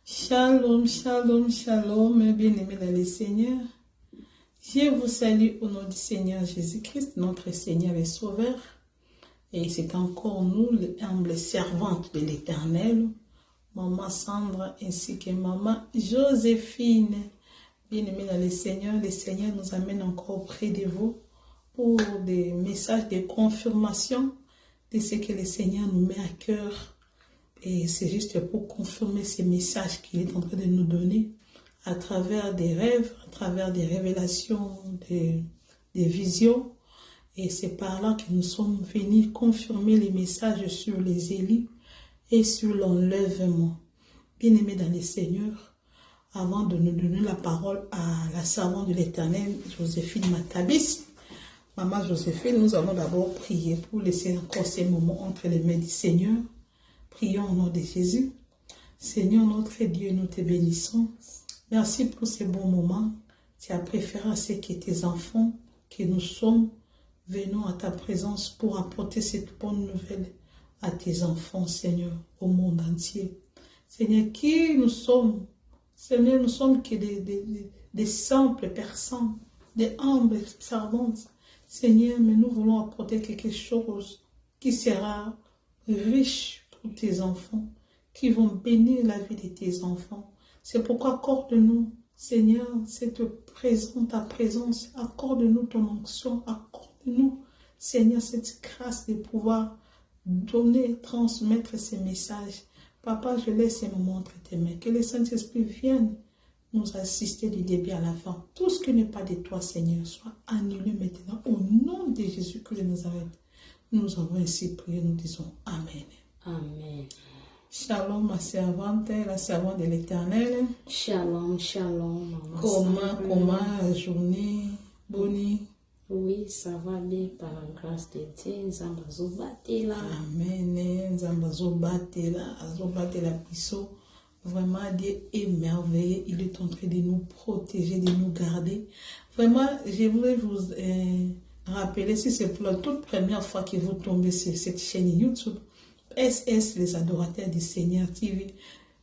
Shalom, shalom, shalom, bien-aimés dans le Seigneur. Je vous salue au nom du Seigneur Jésus-Christ, notre Seigneur et Sauveur. Et c'est encore nous, les humbles servantes de l'Éternel, Maman Sandra ainsi que Maman Joséphine. Bien-aimés dans le Seigneur nous amène encore auprès de vous pour des messages de confirmation de ce que le Seigneur nous met à cœur. Et c'est juste pour confirmer ces messages qu'il est en train de nous donner à travers des rêves, à travers des révélations, des visions. Et c'est par là que nous sommes venus confirmer les messages sur les élus et sur l'enlèvement. Bien-aimés dans le Seigneur, avant de nous donner la parole à la servante de l'Éternel, Joséphine Matabis, Maman Joséphine, nous allons d'abord prier pour laisser encore ces moments entre les mains du Seigneur. Prions au nom de Jésus. Seigneur notre Dieu, nous te bénissons. Merci pour ces bons moments. Tu as préféré à ce que tes enfants, que nous sommes, venons à ta présence pour apporter cette bonne nouvelle à tes enfants, Seigneur, au monde entier. Seigneur, qui nous sommes? Seigneur, nous sommes que des simples personnes, des humbles servantes. Seigneur, mais nous voulons apporter quelque chose qui sera riche pour tes enfants, qui vont bénir la vie de tes enfants. C'est pourquoi accorde-nous, Seigneur, ta présence, accorde-nous ton onction, accorde-nous, Seigneur, cette grâce de pouvoir donner, transmettre ces messages. Papa, je laisse ces moments entre tes mains, que le Saint-Esprit vienne nous assister du début à la fin. Tout ce qui n'est pas de toi, Seigneur, soit annulé maintenant au nom de Jésus que nous avons. Nous avons ainsi prié, nous disons Amen. Amen. Shalom, ma servante, la servante de l'Éternel. Shalom, shalom, maman. Comment la journée, Boni? Oui, ça va bien par la grâce de Dieu. Nzamba zobatela. Amen. Nzamba zobatela biso. Vraiment, Dieu est merveilleux. Il est en train de nous protéger, de nous garder. Vraiment, je voulais vous rappeler, si c'est pour la toute première fois que vous tombez sur cette chaîne YouTube, SS, les adorateurs du Seigneur TV,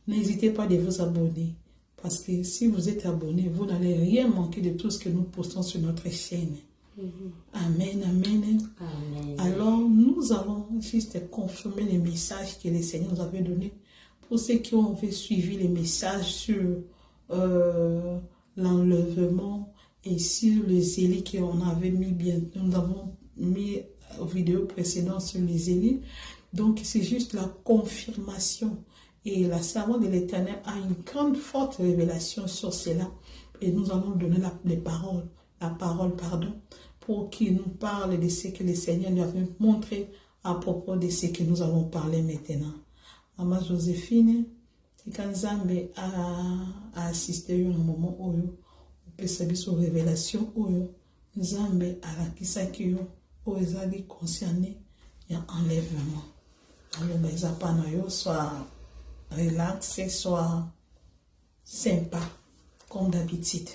n'hésitez pas de vous abonner. Parce que si vous êtes abonné, vous n'allez rien manquer de tout ce que nous postons sur notre chaîne. Amen, amen. Amen. Alors, nous allons juste confirmer les messages que le Seigneur nous avait donnés. Pour ceux qui ont suivi les messages sur l'enlèvement et sur les élus qu'on avait mis bien, nous avons mis aux vidéos précédentes sur les élus. Donc, c'est juste la confirmation. Et la servante de l'Éternel a une grande, forte révélation sur cela. Et nous allons donner la parole, pour qu'il nous parle de ce que le Seigneur nous avait montré à propos de ce que nous allons parler maintenant. Maman Joséphine, quand Nzambe a assisté à un moment où on peut savoir sur révélation, où Nzambe a rakisaki yo, où ils allaient concerner un enlèvement. Alors, soit relax, soit sympa, comme d'habitude.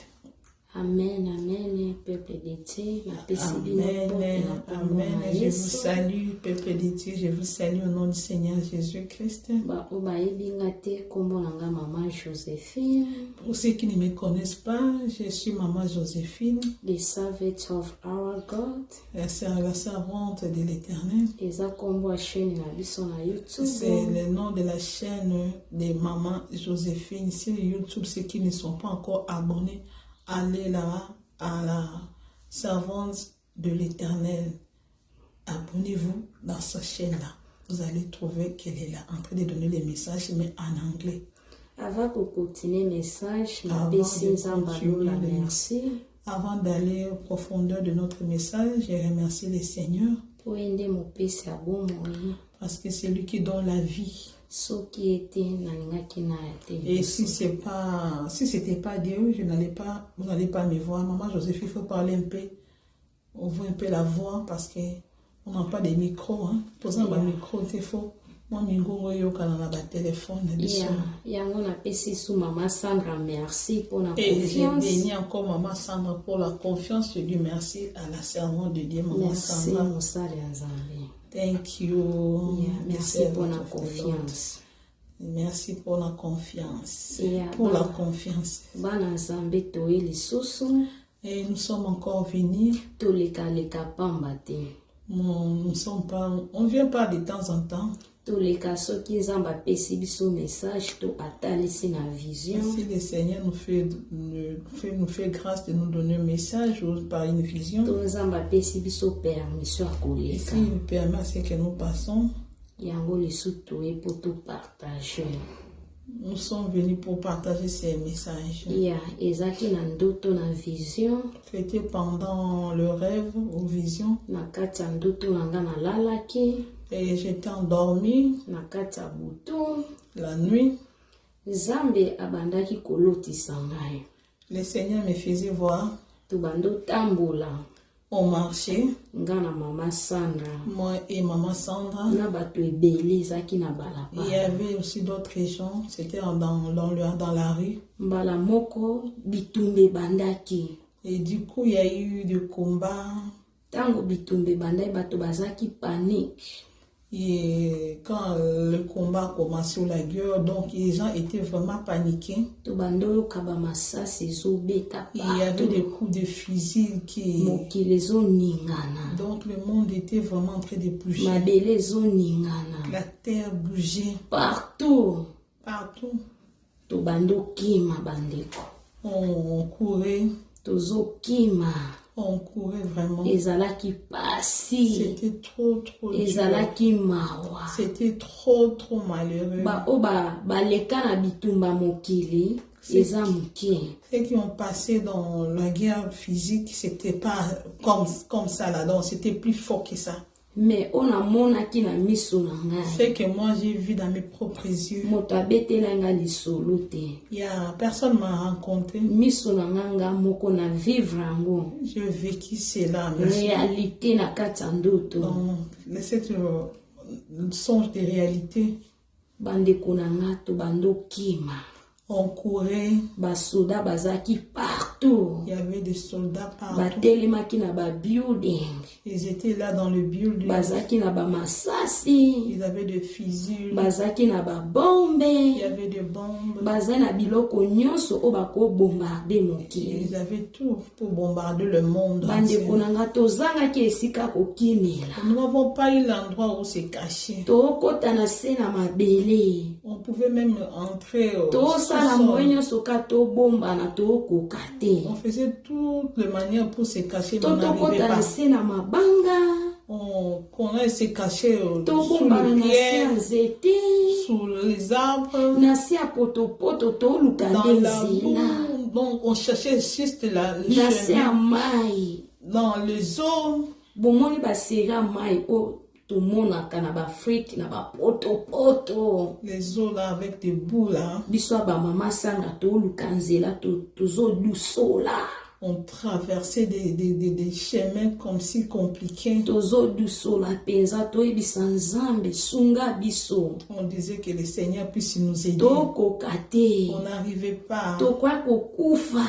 Amen, amen, peuple de Dieu. Amen, amen. Je vous salue, peuple de Dieu. Je vous salue au nom du Seigneur Jésus-Christ. Maman Joséphine. Pour ceux qui ne me connaissent pas, je suis Maman Joséphine. The servant of our God. La servante de l'Éternel. C'est le nom de la chaîne de Maman Joséphine sur YouTube. Ceux qui ne sont pas encore abonnés, allez là à la servante de l'Éternel. Abonnez-vous dans sa chaîne-là. Vous allez trouver qu'elle est là en train de donner les messages, mais en anglais. Avant de continuer le message, merci. Avant d'aller aux profondeurs de notre message, je remercie le Seigneur. Parce que c'est lui qui donne la vie. Et si c'était pas Dieu, vous n'allez pas me voir. Maman Joséphine, il faut parler un peu. On voit un peu la voix parce que on n'a pas de micro. Hein. Posant un micro, c'est faux. Moi, je téléphone. Maman Sandra, merci pour la confiance. Et j'ai béni encore Maman Sandra pour la confiance. Je dis merci à la servante de Dieu, Maman Sandra. Merci, Thank you. Merci pour la confiance. Merci pour la confiance. Yeah, pour la confiance. Bana nzambe toye lisusu. Et nous sommes encore venus. Toleka leka pamba te. Nous sommes pas, on ne vient pas de temps en temps. Toleka soki nzambe apesi biso message to atalisi na vision. Si le Seigneur nous fait grâce de nous donner un message ou par une vision. To nzambe apesi biso permission Et akoleka. s'il nous permet, c'est que nous passons. Yango lisusu toye po to partager. Nous sommes venus pour partager ces messages. Yeah, ezaki na ndoto na vision. C'était pendant le rêve ou vision. Na kati ya ndoto nanga nalalaki. Et j'étais endormi Na kati ya butu. la nuit. Nzambe abandaki kolotisa ngai. Le Seigneur me faisait voir. Tobando tambola. On marchait, Nga na mama Sandra. moi et maman Sandra. Na bato ebele ezaki na Il y balabala. avait aussi d'autres gens. C'était dans la rue. Mbala moko bitumbe bandaki. Et du coup, il y a eu des combats. Tango bitumbe bandai bato bazaki panique. Et quand le combat commençait la guerre, donc les gens étaient vraiment paniqués. Tobando kaba masasi ezobeta Il y avait des coups de fusil qui... mokili ezoningana. Donc le monde était vraiment en train de bouger. Mabele ezoningana. La terre bougeait Partout. partout. Tobando kima bandeko. On courait. Tozokima. On courait vraiment. Ezalaki pasi. C'était trop dur. Ezalaki mawa. C'était trop malheureux. Baleka na bitumba mokili. Eza muke. Ceux qui ont passé dans la guerre physique, c'était pas comme ça là, donc c'était plus fort que ça. Mais on a monaki na miso na Ce ngai. que moi j'ai vu dans mes propres yeux. Moto abetela nga lisolo te. Il y a personne m'a rencontré. Miso na nga moko na vivre yango. J'ai vécu cela. Réalité na kati ya ndoto. Donc, cette songe de réalité. Bandeko na nga to bando kima. On courait. Basoda bazaki partout. Il y avait des soldats partout. Batelemaki na ba building. Ils étaient là dans le building. Bazaki na ba masasi. Ils avaient des fusils. Bazaki na ba bombe. Il y avait des bombes. Bazaki na biloko nyonso o bako bombarder mokili. Ils avaient tout pour bombarder le monde. Bandeko na nga tozangaki esika kokimela. Nous n'avons pas eu l'endroit où se cacher. Tokota na se na mabele. On pouvait même entrer au Tosala moyo soka to bomba na tokoka te. On faisait toutes les manières pour se cacher, mais on n'arrivait Tokota na pas. se na mabanga. On allait se cacher sous Tobomba les na se ya pierres, nzete. sous les arbres, Na se ya potopoto toluka dans nde la nzela. boue. Donc on cherchait juste le Na se ya chemin. mai. Dans les eaux, Bomoni basera mai o tomonaka na baafrike na bapotopoto. les eaux là avec des bouts là. Biso ya bamama Sandra toluka nzela tozodusola. On traversait des chemins comme si compliqués. Tozodusola penza toyebisa nzambe sunga biso. On disait que le Seigneur puisse nous aider. Tokoka te. On n'arrivait pas. Tokoya kokufa.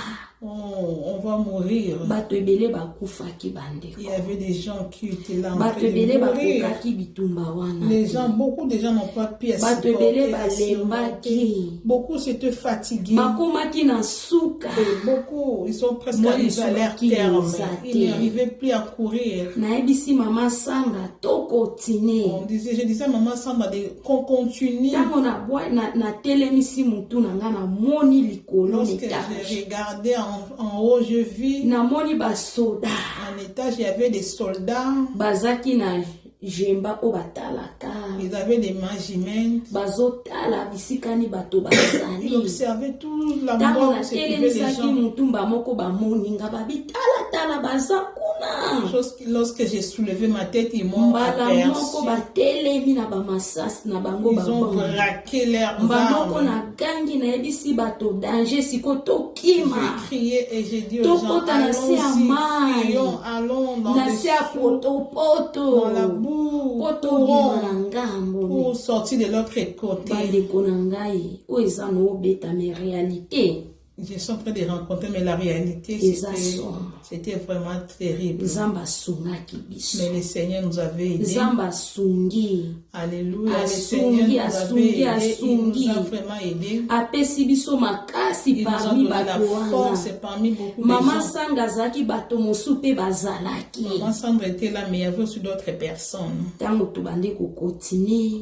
On va mourir. Bato ebele bakufaki bandeko. Il y avait des gens qui étaient là en train Bato de ebele mourir. bakokaki bitumba wana. Les gens, beaucoup de gens n'ont pas pu Bato ebele supporter. balembaki. Beaucoup s'étaient fatigués. Bakomaki na suka. Et beaucoup, ils sont presque Moi, arrivés à leur ils sont terme. qui Ils n'arrivaient plus à courir. Nayebisi mama Sandra tokotine. Je disais à maman Sandra qu'on continue. Tango na telemisi mutu na nga na moni likolo Lorsque l'étage. j'ai regardé en haut, je vis Na moni basoda. en étage, il y avait des soldats. Bazaki na jemba o batalaka. Ils avaient des magiments. Bazotala bisikani bato Ils bazali. observaient tout Tango l'endroit na où se trouvaient les telemisaki gens. mutumba moko bamoninga babitalatala baza kuna. Lorsque j'ai soulevé ma tête, ils m'ont Mbala aperçu. moko batelemi na bamasasi na bango Ils ont babongo. braqué leurs Mbamoko armes. na gangi nayebisi bato danger siko tokima. J'ai crié et j'ai dit aux gens, Tokota na se ya mai. allons-y, fuyons, allons dans Na le se ya sous, potopoto. dans la boue, Poto courons bima na ngambo. pour sortir de l'autre côté. Bandeko na ngai oyo eza na obeta me réalité. Je suis en train de rencontrer, mais la réalité, c'était vraiment terrible. Mais le Seigneur nous avait aidés. Alléluia. Le Seigneur nous avait aidés. Il nous a vraiment aidés. Il nous a donné la force parmi beaucoup de gens. Maman Sandra était là, mais il y avait aussi d'autres personnes.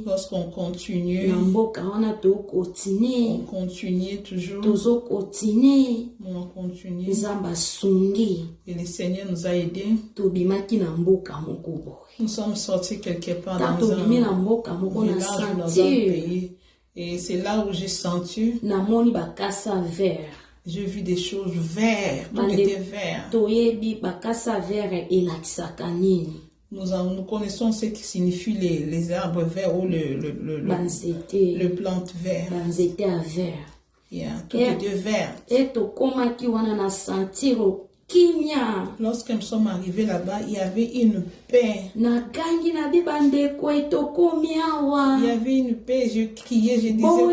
Lorsqu'on continue, on continue toujours. On continue. Et le Seigneur nous a aidés. Nous sommes sortis quelque part dans un village ou dans un pays. Et c'est là où j'ai senti. J'ai vu des choses vertes. Tout était vert. Nous connaissons ce qui signifie les arbres verts ou le plante vert. Yeah, tout était vert. Lorsque nous sommes arrivés là-bas, il y avait une paix. Il y avait une paix. Je criais, je disais, oh,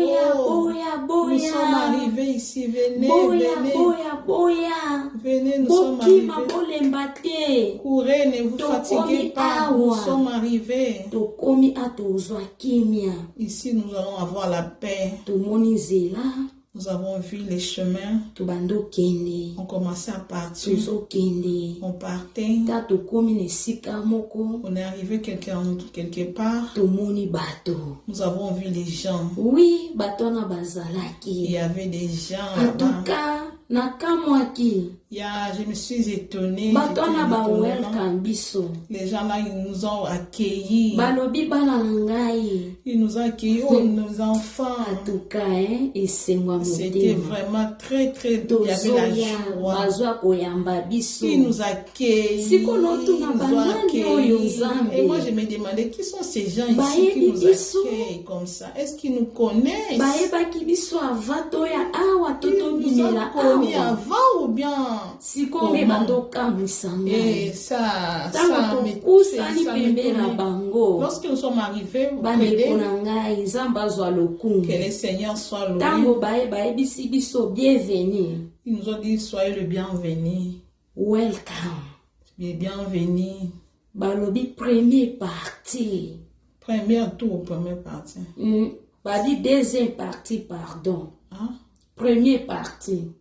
nous sommes arrivés ici, venez, venez, nous sommes arrivés. Courez, ne vous fatiguez pas, nous sommes arrivés. Ici, nous allons avoir la paix. Nous avons vu les chemins. On commençait à partir. On partait. On est arrivé quelque part. Nous avons vu les gens. Il y avait des gens là-bas. Je me suis étonnée. Les gens là, ils nous ont accueillis. Ils nous ont accueillis, nos enfants. C'était vraiment très, très beau. Il y avait la joie. Ils nous accueillent. Et moi, je me demandais, qui sont ces gens ici qui nous accueillent comme ça? Est-ce qu'ils nous connaissent? Ils nous ont connus avant ou bien? Et ça lorsque nous sommes arrivés que le Seigneur soit loué. Ils nous ont dit, soyez le bienvenu. Welcome. Bienvenue. Première partie. Première partie. Deuxième partie, pardon. Hein? Première partie.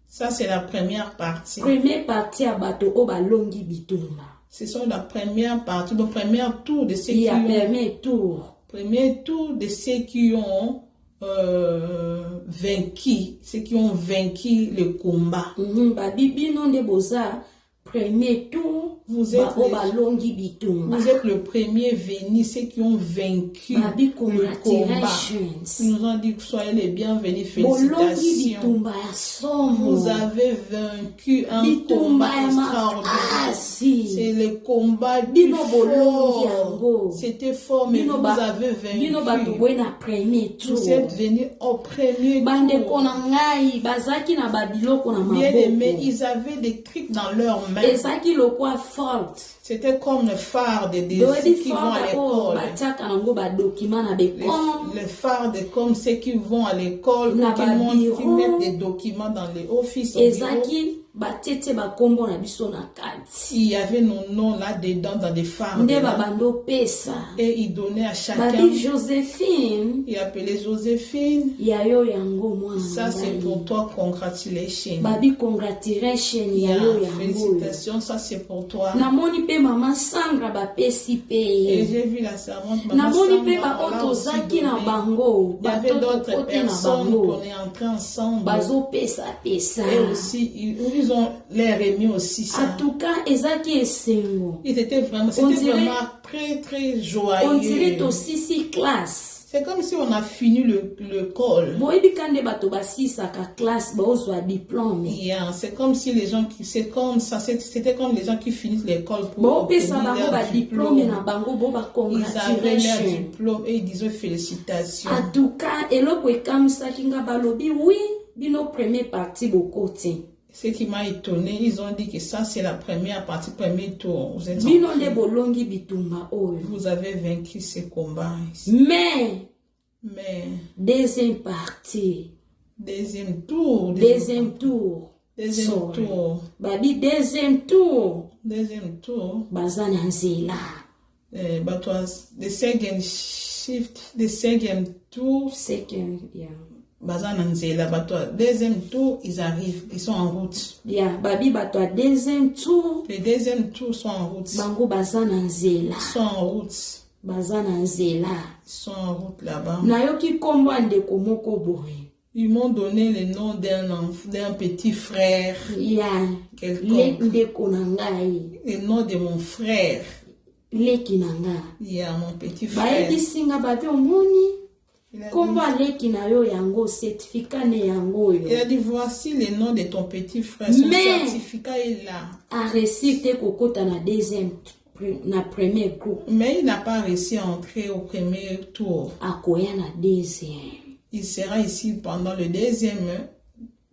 Ça, c'est la première partie. Première partie à bateau au balongi bitumba. Ce sont la première partie, le premier tour de ceux qui ont... Premier tour de ceux qui ont vaincu, ceux qui ont vaincu le combat. Premier tour, vous êtes le premier venu, ceux qui ont vaincu le combat. Ils nous ont dit que soyez les bienvenus, félicitations. Vous avez vaincu un combat extraordinaire. C'est le combat du fort. C'était fort, mais vous avez vaincu. Vous êtes venus au premier tour. Bien aimés, ils avaient des criques dans leurs mains. C'était comme le phare de ceux qui vont à l'école. Le phare de comme ceux qui vont à l'école, qui mettent des documents dans les offices. Il y avait nos noms là-dedans dans des phares. Et il donnait à chacun. Il appelait Joséphine. Ça, c'est pour toi. Congratulations. Félicitations, ça, c'est pour toi. Et j'ai vu la servante Maman Sandra aussi donner. Il y avait d'autres personnes qu'on est entrés ensemble. Et aussi, ils ont l'air émis aussi ça. En tout cas, C'était vraiment très très joyeux. On dirait aussi 6 classes. C'est comme si on a fini le col. Yeah, c'est comme si les gens qui, c'est comme ça, c'était comme les gens qui finissent l'école pour obtenir leur diplôme. Ils avaient leur diplôme et ils disaient félicitations. En tout cas, première partie Ce qui m'a étonné, ils ont dit que ça c'est la première partie, premier tour. Vous avez vaincu ce combat ici. Mais deuxième partie. Deuxième tour. Deuxième tour. Deuxième tour. Babi deuxième tour. Deuxième tour. Baza na nzela. But was the second shift, the second tour. Second, yeah. Baza na nzela, deuxième tour, ils arrivent, ils sont en route. Yeah, babi bato a deuxième tour. Les deuxième tours sont en route. Bango baza na nzela. Ils sont en route. Baza na nzela. Ils sont en route là-bas. Nayoki kombo ndeko moko boye. Ils m'ont donné le nom d'un petit frère. Yeah. Quelconque. Ndeko na ngai. Le nom de mon frère. Leki na nga. Yeah, mon petit frère. Bayebi singa babi omoni. Kombo leki na yo yango certificat ne yango yo. Il a dit voici le nom de ton petit frère. Son certificat est là. A réussi te kokota na deuxième na premier groupe. Mais il n'a pas réussi à entrer au premier tour. Akoya na deuxième. Il sera ici pendant le deuxième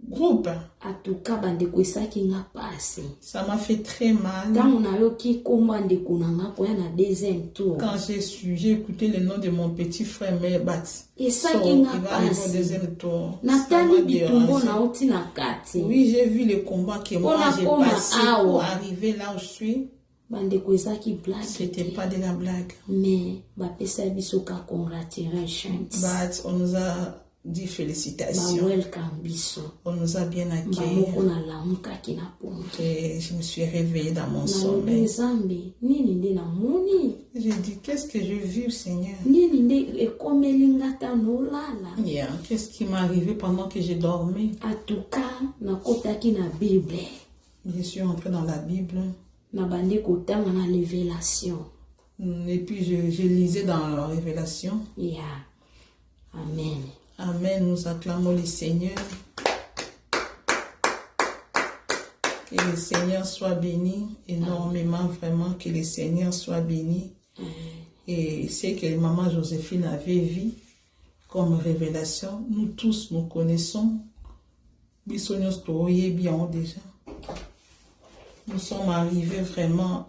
groupe. En tout cas, bandeko esaki nga pasi. Ça m'a fait très mal. Quand on a yoki kombo ndeko nanga koya na deuxième tour. Quand j'ai écouté le nom de mon petit frère Merbat. Esaki nga pasi. Au deuxième tour. Natani bitumbo na oti na kati. Oui, j'ai vu le combat que moi j'ai passé pour arriver là où je suis. Bandeko esaki blague. C'était pas de la blague. Mais bapesa biso ka congratulations. But on nous a dit félicitations. Welcome biso. On nous a bien accueillis. Et je me suis réveillée dans mon sommeil. J'ai dit, qu'est-ce que j'ai vu, Seigneur? Yeah, qu'est-ce qui m'est arrivé pendant que j'ai dormi? En tout cas, Bible. Je suis entrée dans la Bible. Et puis je lisais dans la Révélation. Yeah. Amen. Amen. Nous acclamons le Seigneur. Que le Seigneur soit béni énormément, vraiment. Que le Seigneur soit béni. Et c'est que maman Joséphine avait vu comme révélation. Nous tous, nous connaissons. Déjà. Nous sommes arrivés vraiment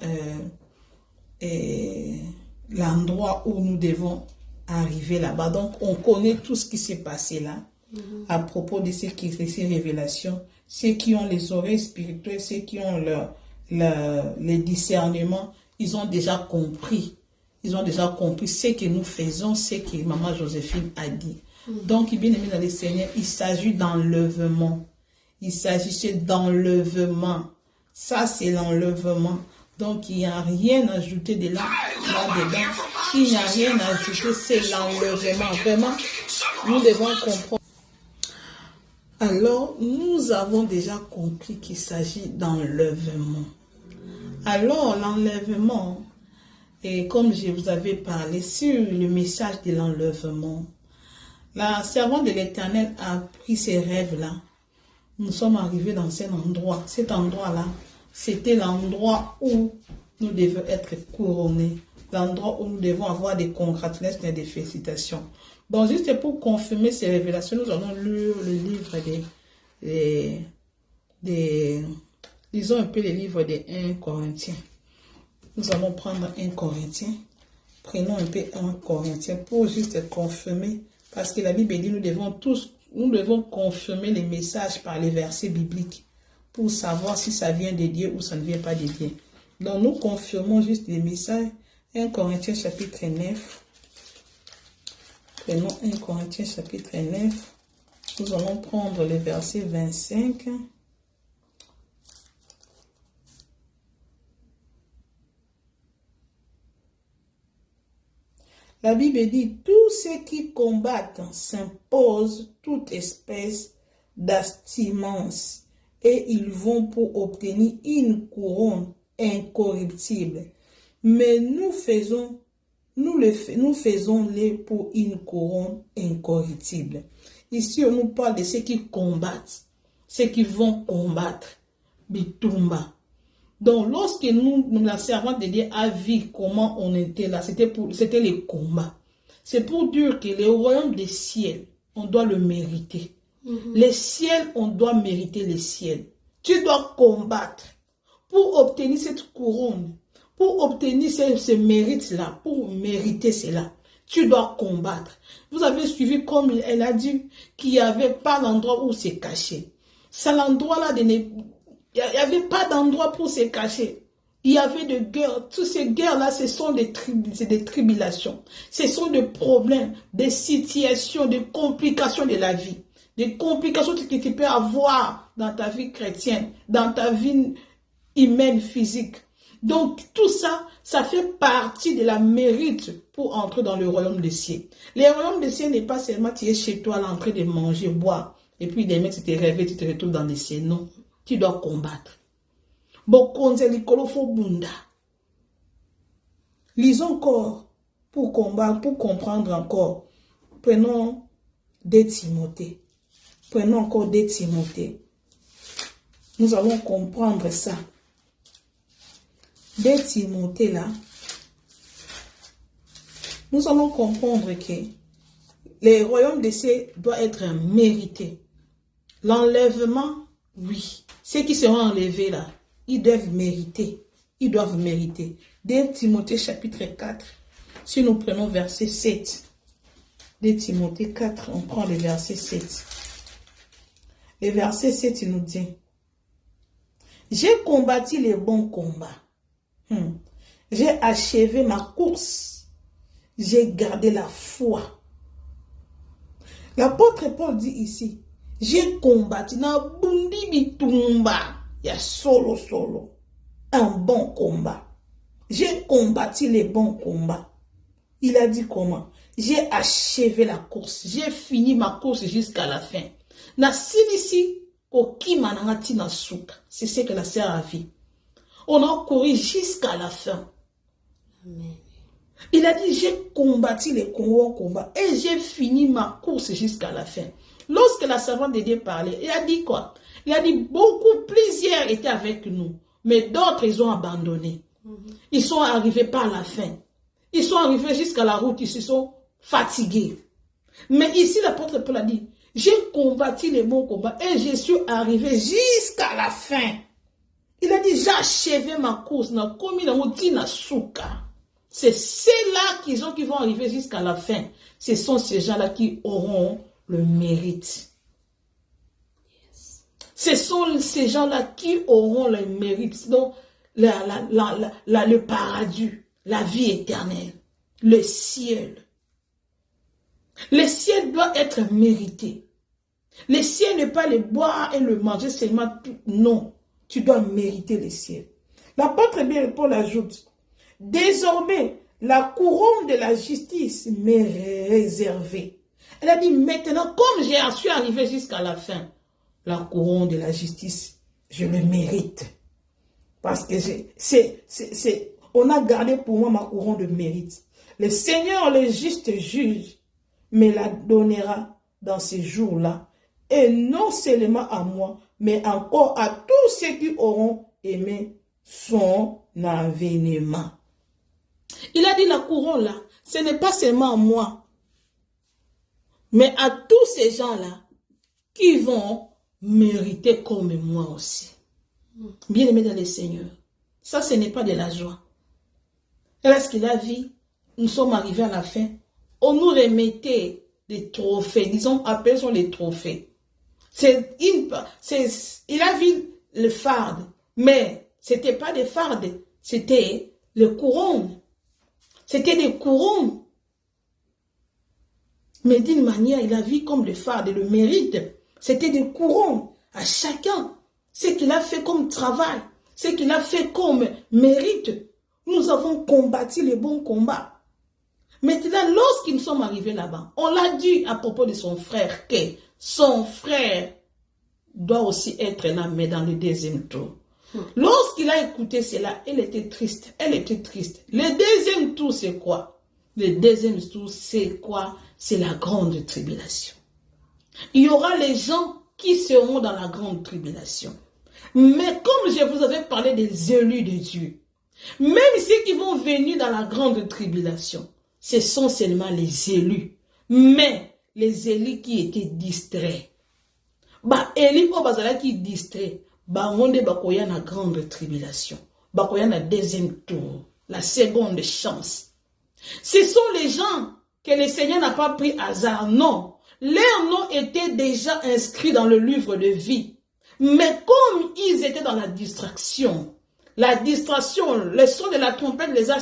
l'endroit où nous devons arriver là-bas. Donc, on connaît tout ce qui s'est passé là à propos de ces révélations. Ceux qui ont les oreilles spirituelles, ceux qui ont les discernements, ils ont déjà compris. Ils ont déjà compris ce que nous faisons, ce que maman Joséphine a dit. Donc, bien aimé dans le Seigneur, il s'agit d'enlèvement. Il s'agissait d'enlèvement. Ça, c'est l'enlèvement. Donc, il n'y a rien à ajouter de là-dedans. Il n'y a rien à ajouter, c'est l'enlèvement. Vraiment, nous devons comprendre. Alors, nous avons déjà compris qu'il s'agit d'enlèvement. Alors, l'enlèvement, et comme je vous avais parlé sur le message de l'enlèvement, la servante de l'Éternel a pris ces rêves-là. Nous sommes arrivés dans cet endroit. Cet endroit-là, c'était l'endroit où nous devons être couronnés. L'endroit où nous devons avoir des congratulations et des félicitations. Donc, juste pour confirmer ces révélations, nous allons lire le livre lisons un peu le livre des 1 Corinthiens. Nous allons prendre 1 Corinthiens. Prenons un peu 1 Corinthiens pour juste confirmer. Parce que la Bible dit, nous devons confirmer les messages par les versets bibliques pour savoir si ça vient de Dieu ou ça ne vient pas de Dieu. Donc, nous confirmons juste les messages. 1 Corinthiens chapitre 9. Prenons 1 Corinthiens chapitre 9. Nous allons prendre le verset 25. La Bible dit, tous ceux qui combattent s'imposent toute espèce d'astimance et ils vont pour obtenir une couronne incorruptible. Mais nous faisons-les pour une couronne incorruptible. Ici, on nous parle de ceux qui combattent, ceux qui vont combattre. Bitumba. Donc, lorsque la servante de Dieu a vu comment on était là, c'était le combat. C'est pour dire que le royaume des ciels, on doit le mériter. Les ciels, on doit mériter les ciels. Tu dois combattre pour obtenir cette couronne, pour obtenir ce mérite-là, pour mériter cela. Tu dois combattre. Vous avez suivi comme elle a dit qu'il n'y avait pas d'endroit où se cacher. C'est l'endroit là, il n'y avait pas d'endroit pour se cacher. Il y avait des guerres. Toutes ces guerres-là, ce sont des tribulations. Ce sont des problèmes, des situations, des complications de la vie. Des complications que tu peux avoir dans ta vie chrétienne, dans ta vie humaine, physique. Donc, tout ça, ça fait partie de la mérite pour entrer dans le royaume des cieux. Le royaume des cieux n'est pas seulement tu es chez toi, là, en train de manger, boire, et puis demain tu te réveilles, tu te retrouves dans les cieux. Non, tu dois combattre. Lisons encore pour combattre, pour comprendre encore. Prenons 2 Timothée. Prenons encore 2 Timothée. Nous allons comprendre ça. 2 Timothée là. Nous allons comprendre que le royaume des cieux doit être mérité. L'enlèvement, oui. Ceux qui seront enlevés là, ils doivent mériter. Ils doivent mériter. 2 Timothée chapitre 4. Si nous prenons verset 7. 2 Timothée 4, on prend le verset 7. Le verset 7, il nous dit: j'ai combattu le bon combat. J'ai achevé ma course. J'ai gardé la foi. L'apôtre Paul dit ici: j'ai combattu na bundi bitumba ya solo. Un bon combat. J'ai combattu les bons combats. Il a dit comment? J'ai achevé la course. J'ai fini ma course jusqu'à la fin. Na silisi okima nangati na souka. C'est ce que la sœur a vu. On a couru jusqu'à la fin. Amen. Il a dit: j'ai combattu les combats et j'ai fini ma course jusqu'à la fin. Lorsque la servante de Dieu parlait, il a dit quoi? Il a dit: plusieurs étaient avec nous, mais d'autres ils ont abandonné. Ils sont arrivés par la fin. Ils sont arrivés jusqu'à la route, ils se sont fatigués. Mais ici, l'apôtre Paul a dit: j'ai combattu les bons combats et je suis arrivé jusqu'à la fin. Il a dit: j'ai achevé ma course. C'est ceux-là qui vont arriver jusqu'à la fin. Ce sont ces gens-là qui auront le mérite. Yes. Ce sont ces gens-là qui auront le mérite. Donc, le paradis, la vie éternelle, le ciel. Le ciel doit être mérité. Le ciel n'est pas le boire et le manger seulement. Non, tu dois mériter le ciel. L'apôtre Paul ajoute: désormais, la couronne de la justice m'est réservée. Elle a dit: maintenant, comme je suis arrivé jusqu'à la fin, la couronne de la justice, je le mérite. Parce que on a gardé pour moi ma couronne de mérite. Le Seigneur, le juste juge, me la donnera dans ces jours-là. Et non seulement à moi, mais encore à tous ceux qui auront aimé son avènement. Il a dit: la couronne là, ce n'est pas seulement à moi, mais à tous ces gens-là qui vont mériter comme moi aussi. Bien-aimés dans le Seigneur, ça ce n'est pas de la joie. Lorsqu'il a vu, nous sommes arrivés à la fin, on nous remettait des trophées, disons, appelons les trophées. Il a vu le farde, mais ce n'était pas des fardes, c'était le couronne. C'était des couronnes. Mais d'une manière, il a vu comme des fardes, le mérite. C'était des couronnes à chacun. Ce qu'il a fait comme travail, ce qu'il a fait comme mérite. Nous avons combattu les bons combats. Maintenant, lorsqu'ils sont arrivés là-bas, on l'a dit à propos de son frère que son frère doit aussi être là, mais dans le deuxième tour. Lorsqu'il a écouté cela, elle était triste. Elle était triste. Le deuxième tour, c'est quoi? Le deuxième tour, c'est quoi? C'est la grande tribulation. Il y aura les gens qui seront dans la grande tribulation. Mais comme je vous avais parlé des élus de Dieu, même ceux qui vont venir dans la grande tribulation, ce sont seulement les élus. Mais les élus qui étaient distraits. Élus qui distraits. On est dans la grande tribulation. Dans la deuxième tour. La seconde chance. Ce sont les gens que le Seigneur n'a pas pris hasard. Non. Leurs noms étaient déjà inscrits dans le livre de vie. Mais comme ils étaient dans la distraction, le son de la trompette les a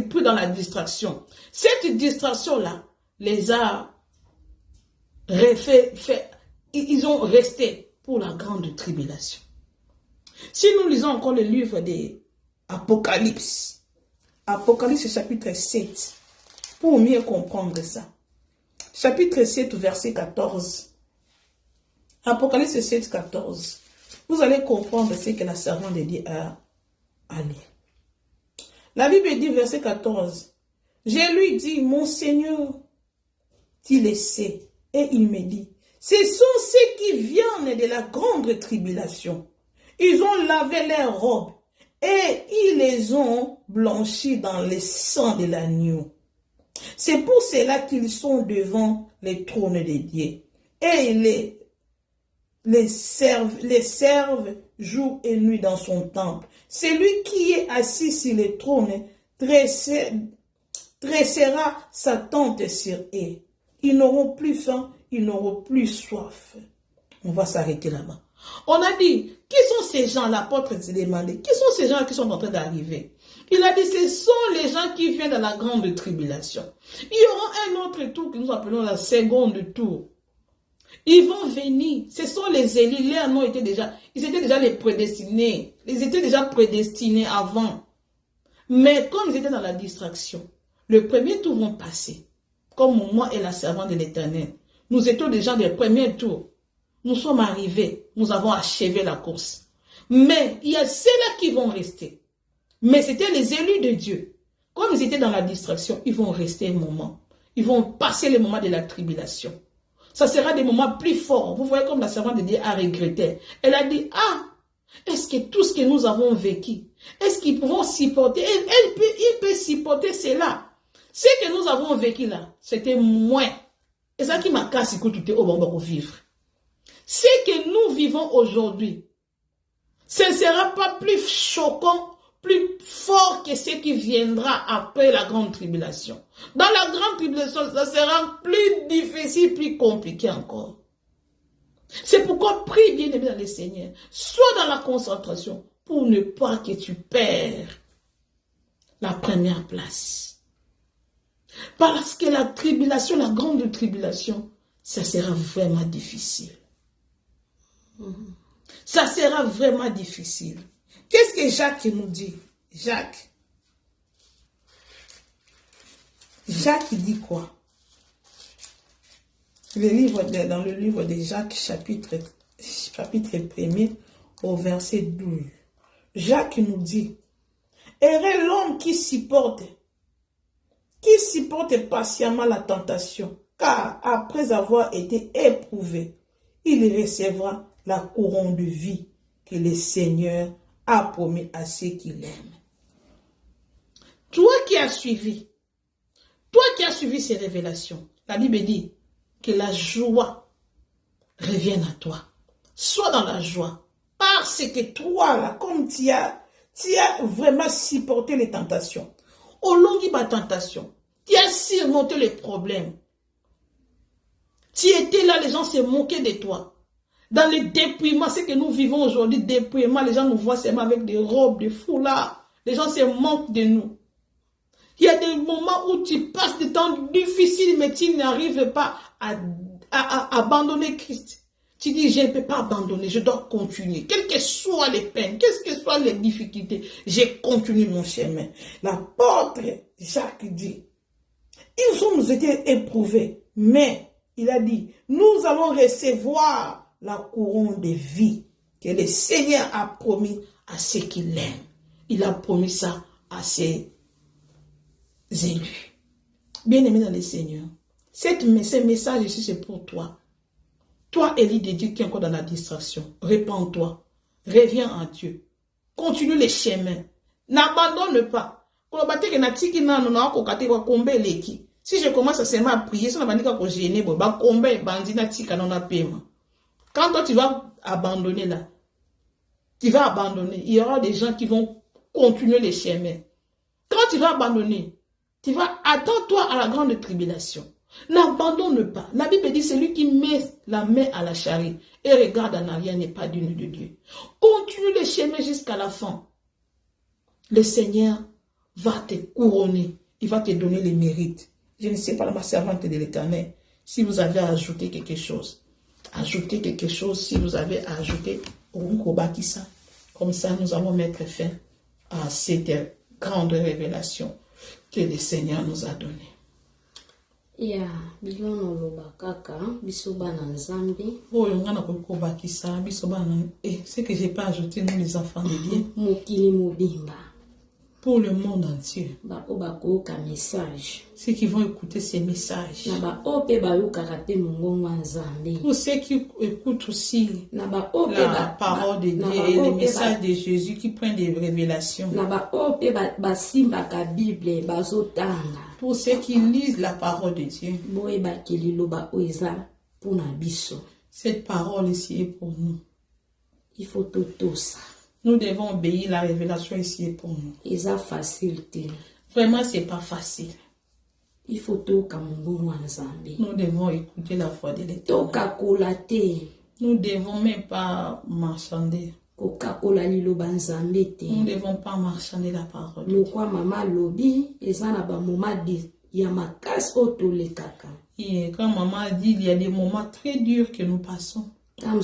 pris dans la distraction. Cette distraction-là les a ils ont resté pour la grande tribulation. Si nous lisons encore le livre de Apocalypse, Apocalypse chapitre 7, pour mieux comprendre ça. Chapitre 7, verset 14. Apocalypse 7, 14. Vous allez comprendre ce que la servante de Dieu a lu. La Bible dit, verset 14. Je lui dis, mon Seigneur, tu le sais. Et il me dit, ce sont ceux qui viennent de la grande tribulation. Ils ont lavé leurs robes et ils les ont blanchis dans le sang de l'agneau. C'est pour cela qu'ils sont devant les trônes de Dieu. Et les servent jour et nuit dans son temple. Celui qui est assis sur le trône dressera sa tente sur eux. Ils n'auront plus faim, ils n'auront plus soif. On va s'arrêter là-bas. On a dit, qui sont ces gens? L'apôtre s'est demandé, qui sont ces gens qui sont en train d'arriver? Il a dit, ce sont les gens qui viennent de la grande tribulation. Il y aura un autre tour que nous appelons la seconde tour. Ils vont venir. Ce sont les élus. Leurs noms étaient déjà, ils étaient déjà les prédestinés. Ils étaient déjà prédestinés avant. Mais comme ils étaient dans la distraction, le premier tour vont passer. Comme moi et la servante de l'Éternel. Nous étions déjà des premiers tours. Nous sommes arrivés. Nous avons achevé la course. Mais il y a ceux-là qui vont rester. Mais c'était les élus de Dieu. Comme ils étaient dans la distraction, ils vont rester un moment. Ils vont passer le moment de la tribulation. Ça sera des moments plus forts. Vous voyez comme la servante de Dieu a regretté. Elle a dit, ah, est-ce que tout ce que nous avons vécu, est-ce qu'ils pourront supporter? Il peut supporter cela. Ce que nous avons vécu là, c'était moins. Et ça qui m'a cassé que tout est au bon pour vivre. Ce que nous vivons aujourd'hui, ce ne sera pas plus choquant, plus fort que ce qui viendra après la grande tribulation. Dans la grande tribulation, ça sera plus difficile, plus compliqué encore. C'est pourquoi prie bien aimé dans le Seigneur. Sois dans la concentration pour ne pas que tu perds la première place. Parce que la tribulation, la grande tribulation, ça sera vraiment difficile. Ça sera vraiment difficile. Qu'est-ce que Jacques nous dit? Jacques dit quoi? Dans le livre de Jacques, chapitre 1er, au verset 12. Jacques nous dit, heureux l'homme qui supporte patiemment la tentation, car après avoir été éprouvé, il recevra la couronne de vie que le Seigneur a promis à ceux qui l'aiment. Toi qui as suivi ces révélations, la Bible dit que la joie revienne à toi. Sois dans la joie. Parce que toi, là, comme tu as vraiment supporté les tentations, au long de ma tentation, tu as surmonté les problèmes. Tu étais là, les gens se moquaient de toi. Dans le dépouillement, ce que nous vivons aujourd'hui, dépouillement, les gens nous voient seulement avec des robes, des foulards. Les gens se moquent de nous. Il y a des moments où tu passes des temps difficiles, mais tu n'arrives pas à abandonner Christ. Tu dis, je ne peux pas abandonner, je dois continuer. Quelles que soient les peines, quelles que soient les difficultés, je continue mon chemin. L'apôtre Jacques dit, ils ont été éprouvés, mais il a dit, nous allons recevoir la couronne de vie que le Seigneur a promis à ceux qui l'aiment. Il a promis ça à ses élus. Bien-aimé dans le Seigneur, ce message ici, c'est pour toi. Toi, Élie de Dieu qui est encore dans la distraction, répands-toi, reviens en Dieu, continue les chemins, n'abandonne pas. Si je commence à seulement à prier, ça va dire que je gêne, quand toi tu vas abandonner là, tu vas abandonner, il y aura des gens qui vont continuer les chemins. Quand tu vas abandonner, tu vas attendre toi à la grande tribulation. N'abandonne pas. La Bible dit, celui qui met la main à la charrie et regarde en arrière n'est pas digne de Dieu. Continue le chemin jusqu'à la fin. Le Seigneur va te couronner. Il va te donner les mérites. Je ne sais pas, ma servante de l'Éternel, si vous avez ajouté quelque chose. Ajoutez quelque chose si vous avez ajouté ça. Comme ça, nous allons mettre fin à cette grande révélation que le Seigneur nous a donnée. Ya bilono loba kaka biso bana nzambe ce que j'ai pas ajouté, nous les enfants de Dieu, mokili mobimba pour le monde entier, ba obakoka message ceux qui vont écouter ces messages, na ba ope ba yokaka pe mongongo nzambe, pour ceux qui écoutent aussi na ba ope la parole de Dieu et les messages de Jésus qui prennent des révélations, na ba ope ba simba ka Bible bazotanga, pour ceux qui lisent la parole de Dieu. Cette parole ici est pour nous. Il faut tout ça. Nous devons obéir, la révélation ici est pour nous. Et ça facile. Vraiment, c'est pas facile. Il faut tout nous devons écouter la voix de l'Éternel. Nous ne devons même pas marchander. Nous ne devons pas marchander la parole. Et quand maman a dit, il y a des moments très durs que nous passons. Et le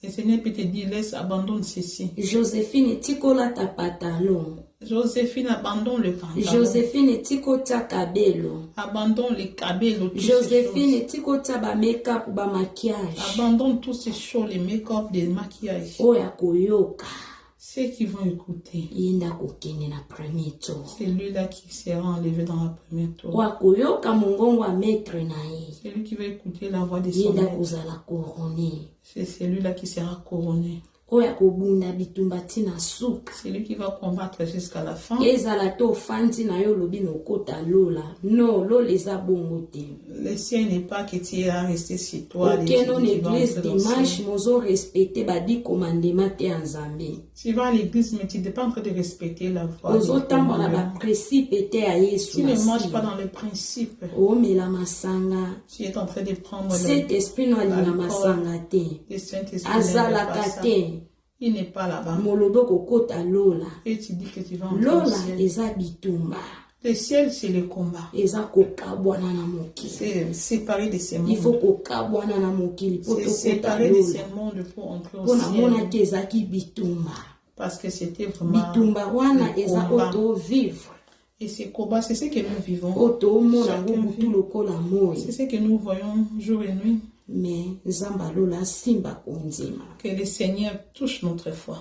Seigneur peut te dire, laisse, abandonne ceci. Joséphine, tikola ta pantalon. Joséphine, abandonne le pantalon. Joséphine, tikota kabelo. Abandonne les cabello. Joséphine, tikota ba make-up, ba maquillage. Abandonne tous ces choses, les make-up, les maquillages. Oya koyoka. Ceux qui vont écouter, c'est lui-là qui sera enlevé dans la première tour. C'est lui qui va écouter la voix de son maître. C'est celui-là qui sera couronné. C'est lui qui va combattre jusqu'à la fin. Le ciel n'est pas que tu iras rester chez toi. Tu vas à l'église, mais tu n'es pas en train de respecter la voix. Tu ne marches pas dans le principe. Tu es en train de prendre le Saint-Esprit. Il n'est pas là-bas. Et tu dis que tu vas entrer au ciel. Le ciel, c'est le combat. C'est séparé de ces mondes. C'est séparé de ces mondes pour entrer au ciel. Parce que c'était vraiment le combat. Et ces combats, c'est ce que nous vivons. C'est ce que nous voyons jour et nuit. Mais que le Seigneur touche notre foi.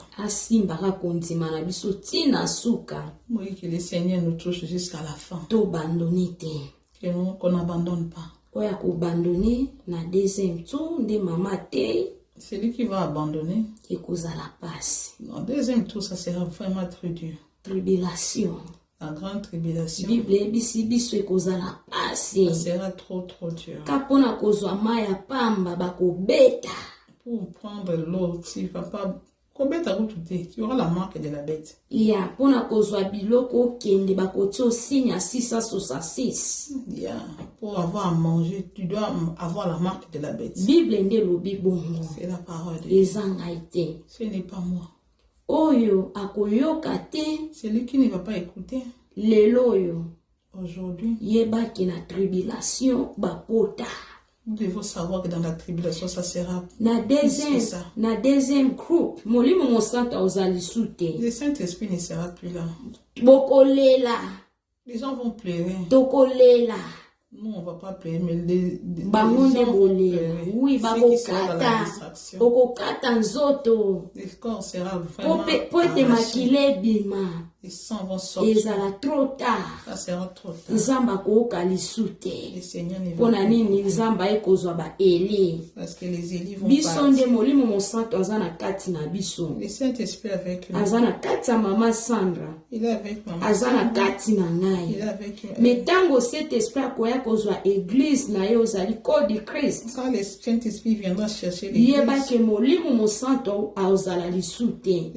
Oui, que le Seigneur nous touche jusqu'à la fin. Que nous qu'on n'abandonne pas. Celui qui va abandonner, en deuxième tour, ça sera vraiment très dur. Tribulation. La grande tribulation. Ça sera trop dur. Pour prendre l'eau, tu ne vas pas. Tu auras la marque de la bête. Pour avoir à manger, tu dois avoir la marque de la bête. C'est la parole de Dieu. Ce n'est pas moi. Celui qui ne va pas écouter. Aujourd'hui, nous devons savoir que dans la tribulation, ça sera plus que ça. Le Saint-Esprit ne sera plus là. Les gens vont pleurer. Nous, on ne va pas pleurer, mais les gens vont pleurer. Oui, ceux qui seront dans la distraction. Le corps sera vraiment arraché. Les sangs vont sortir. Ça sera trop tard. Le Seigneur ne va pas. Parce que les Élis vont partir. Le Saint-Esprit avec nous. Il est avec maman. Il est avec nous. Mais tant que cet esprit a église na yo zali corps de Christ. Quand le Saint-Esprit viendra chercher l'église, le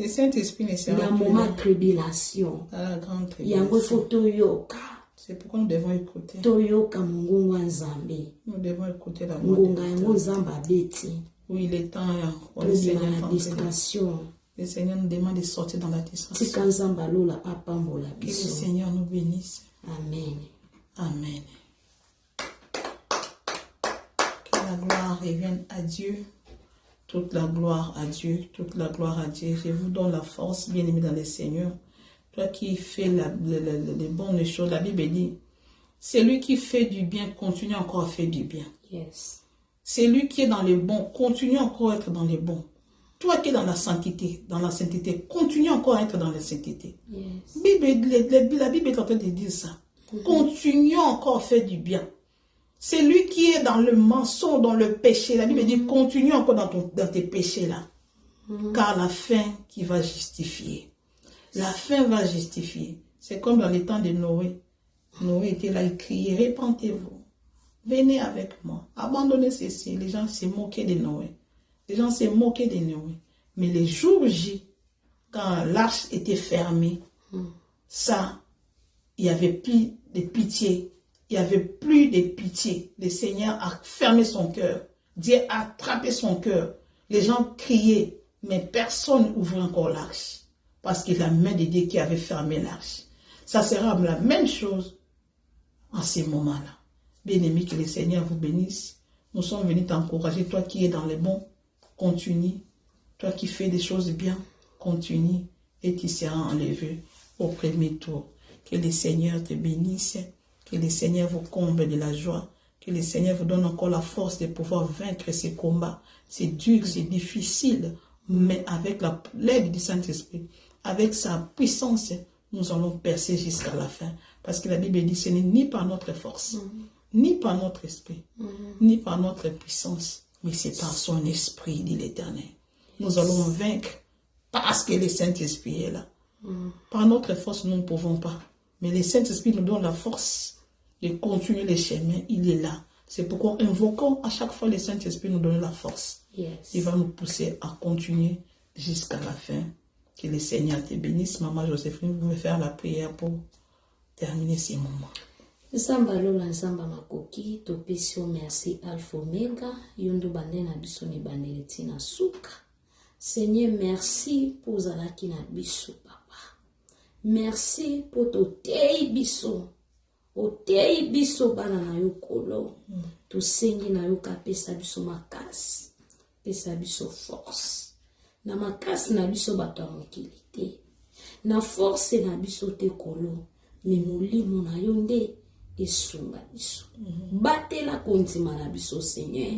Saint-Esprit ne sera plus là. Tribulation. Dans la grande tribulation. C'est pourquoi nous devons écouter. toyoka mongongo ya nzambe Nous devons écouter la voix de ngonga yango Dieu. nzambe abeti Oui, il est temps pour le tobima Seigneur na d'entrer. distraction Le Seigneur nous demande de sortir dans la distraction. tika nzambe alola apambola Que le biso. Seigneur nous bénisse. Amen. Amen. Que la gloire revienne à Dieu. Toute la gloire à Dieu. Toute la gloire à Dieu. Je vous donne la force, bien-aimé dans le Seigneur. Toi qui fais les bonnes choses, la Bible dit, celui qui fait du bien continue encore à faire du bien. Yes. Celui qui est dans le bon continue encore à être dans le bon. Toi qui es dans la sainteté, continue encore à être dans la sainteté. Yes. La Bible est en train de dire ça. Continue encore à faire du bien. Celui qui est dans le mensonge, dans le péché, la Bible dit continue encore dans tes péchés là. Car la fin qui va justifier. La fin va justifier. C'est comme dans les temps de Noé. Noé était là, il criait, répentez-vous. Venez avec moi. Abandonnez ceci. Les gens se moquaient de Noé. Les gens se moquaient de Noé. Mais les jours J, quand l'arche était fermée, ça, il n'y avait plus de pitié. Il n'y avait plus de pitié. Le Seigneur a fermé son cœur. Dieu a attrapé son cœur. Les gens criaient, mais personne n'ouvrait encore l'arche. Parce que la main de Dieu qui avait fermé l'arche. Ça sera la même chose en ces moments-là. Bien-aimé, que le Seigneur vous bénisse. Nous sommes venus t'encourager. Toi qui es dans les bons, continue. Toi qui fais des choses bien, continue. Et tu seras enlevé au premier tour. Que le Seigneur te bénisse. Que le Seigneur vous comble de la joie. Que le Seigneur vous donne encore la force de pouvoir vaincre ces combats. C'est dur, c'est difficile. Mais avec l'aide du Saint-Esprit, avec sa puissance, nous allons percer jusqu'à la fin. Parce que la Bible dit, ce n'est ni par notre force, ni par notre esprit, ni par notre puissance, mais c'est par son esprit, dit l'Éternel. Nous allons vaincre parce que le Saint-Esprit est là. Par notre force, nous ne pouvons pas. Mais le Saint-Esprit nous donne la force de continuer le chemin. Il est là. C'est pourquoi invoquons à chaque fois le Saint-Esprit nous donne la force. Yes. Il va nous pousser à continuer jusqu'à la fin. Que le Seigneur te bénisse. Maman Joséphine, vous pouvez faire la prière pour terminer ces moments. Nzamba lola nzamba makoki topesi yo merci alpha omega yondo bande na biso ni bandeli tina suka. Seigneur, merci pour zalaki na biso papa. Merci pour totei biso. Otei biso bana na yo kolo. Tosengi na yo kapesa biso makasi. Pesa biso force. Na makasi na biso bato ya mokili te. Na force na biso te kolo. Me molimo na yo nde esunga biso. Batela kondima na biso Seigneur.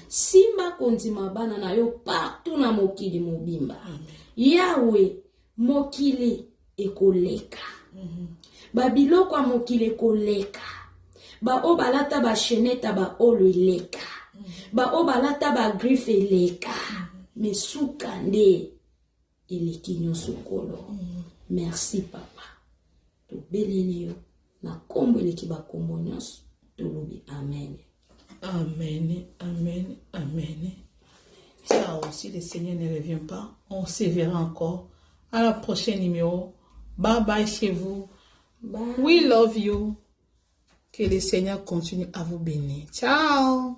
Simba kondima bana na yo partout na mokili mobimba. Yawe mokili ekoleka. Babiloko ya mokili ekoleka. Ba o balata ba cheneta ba olo eleka. Ba o balata ba griffe eleka. Mesuka nde eleki nyonso kolo. Merci papa. To belene yo na kombo eleki ba kombo nyonso. Tolobi amen. Amen, amen, amen. Ciao, si le Seigneur ne revient pas, on se verra encore à la prochaine numéro. Bye bye chez vous. Bye. We love you. Que le Seigneur continue à vous bénir. Ciao.